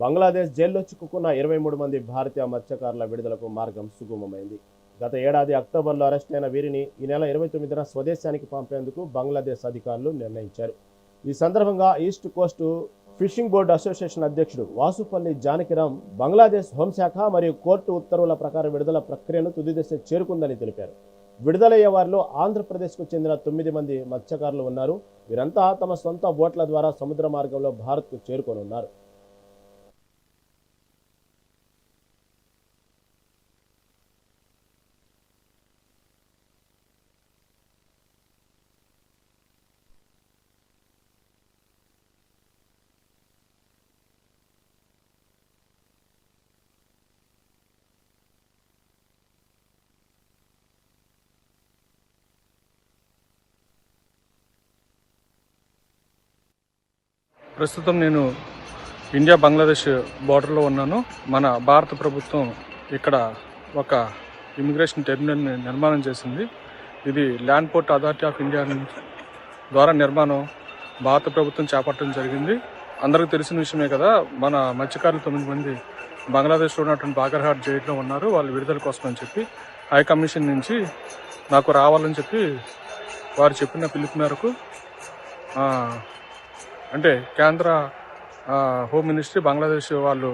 బంగ్లాదేశ్ జైల్లో చిక్కుకున్న 23 మంది భారతీయ మత్స్యకారుల విడుదలకు మార్గం సుగమమైంది. గత ఏడాది అక్టోబర్లో అరెస్ట్ అయిన వీరిని ఈ నెల 29న స్వదేశానికి పంపేందుకు బంగ్లాదేశ్ అధికారులు నిర్ణయించారు. ఈ సందర్భంగా east Coast fishing board association అధ్యక్షుడు వాసుపల్లి జానకిరామ్ బంగ్లాదేశ్ హోంశాఖ మరియు కోర్టు ఉత్తర్వుల ప్రకారం విడుదల ప్రక్రియను తుది దశ చేరుకుందని తెలిపారు. విడుదలయ్యే వారిలో ఆంధ్రప్రదేశ్కు చెందిన 9 మంది మత్స్యకారులు ఉన్నారు. వీరంతా తమ సొంత బోట్ల ద్వారా సముద్ర మార్గంలో భారత్కు చేరుకోనున్నారు. ప్రస్తుతం నేను ఇండియా బంగ్లాదేశ్ బార్డర్లో ఉన్నాను. మన భారత ప్రభుత్వం ఇక్కడ ఒక ఇమిగ్రేషన్ టెర్మినల్ని నిర్మాణం చేసింది. ఇది land port authority of India ద్వారా నిర్మాణం భారత ప్రభుత్వం చేపట్టడం జరిగింది. అందరికీ తెలిసిన విషయమే కదా, మన మత్స్యకారులు 9 మంది బంగ్లాదేశ్లో ఉన్నటువంటి బాగర్హాట్ జైల్లో ఉన్నారు. వాళ్ళు విడుదల కోసం అని చెప్పి హై కమిషన్ నుంచి నాకు రావాలని చెప్పి వారు చెప్పిన పిలుపు మేరకు అంటే కేంద్ర హోమ్ మినిస్ట్రీ బంగ్లాదేశ్ వాళ్ళు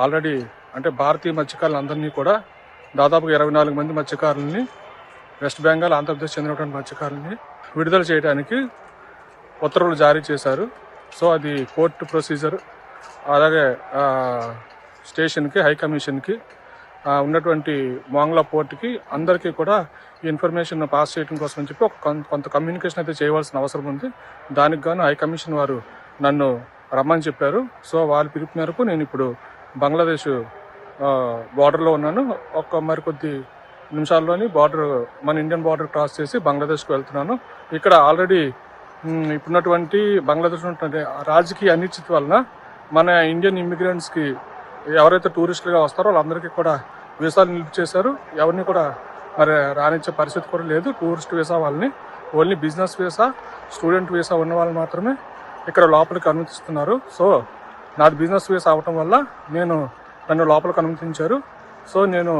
ఆల్రెడీ అంటే భారతీయ మత్స్యకారులందరినీ కూడా దాదాపుగా 24 మంది మత్స్యకారులని వెస్ట్ బెంగాల్ ఆంధ్రప్రదేశ్ చెందినటువంటి మత్స్యకారులని విడుదల చేయడానికి ఉత్తర్వులు జారీ చేశారు. సో అది కోర్టు ప్రొసీజర్, అలాగే స్టేషన్కి హై కమిషన్కి ఉన్నటువంటి మాంగ్లా పోర్టుకి అందరికీ కూడా ఈ ఇన్ఫర్మేషన్ పాస్ చేయడం కోసం అని చెప్పి కొంత కమ్యూనికేషన్ అయితే చేయవలసిన అవసరం ఉంది. దానికి గాను హై కమిషన్ వారు నన్ను రమ్మని చెప్పారు. సో వాళ్ళ పిలుపు మేరకు నేను ఇప్పుడు బంగ్లాదేశ్ బార్డర్లో ఉన్నాను. మరికొద్ది నిమిషాల్లోని మన ఇండియన్ బార్డర్ క్రాస్ చేసి బంగ్లాదేశ్కి వెళ్తున్నాను. ఇక్కడ ఆల్రెడీ ఇప్పుడున్నటువంటి బంగ్లాదేశ్ ఉన్నటువంటి రాజకీయ అనిశ్చితి వలన మన ఇండియన్ ఇమిగ్రెంట్స్కి ఎవరైతే టూరిస్టులుగా వస్తారో వాళ్ళందరికీ కూడా వీసాలు నిలుపు చేశారు. ఎవరిని కూడా మరి రానిచ్చే పరిస్థితి కూడా లేదు. టూరిస్ట్ వీసా వాళ్ళని only business visa, student visa ఉన్న వాళ్ళు మాత్రమే ఇక్కడ లోపలికి అనుమతిస్తున్నారు. సో నాది బిజినెస్ వీసా అవటం వల్ల నన్ను లోపలికి అనుమతించారు. సో నేను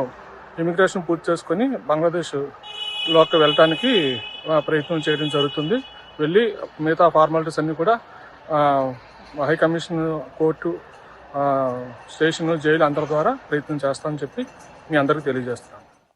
ఇమిగ్రేషన్ పూర్తి చేసుకొని బంగ్లాదేశ్లోకి వెళ్ళటానికి ప్రయత్నం చేయడం జరుగుతుంది. వెళ్ళి మిగతా ఫార్మాలిటీస్ అన్నీ కూడా high commission, court, station, jail అందరి ద్వారా ప్రయత్నం చేస్తానని చెప్పి మీ అందరికీ తెలియజేస్తున్నాను.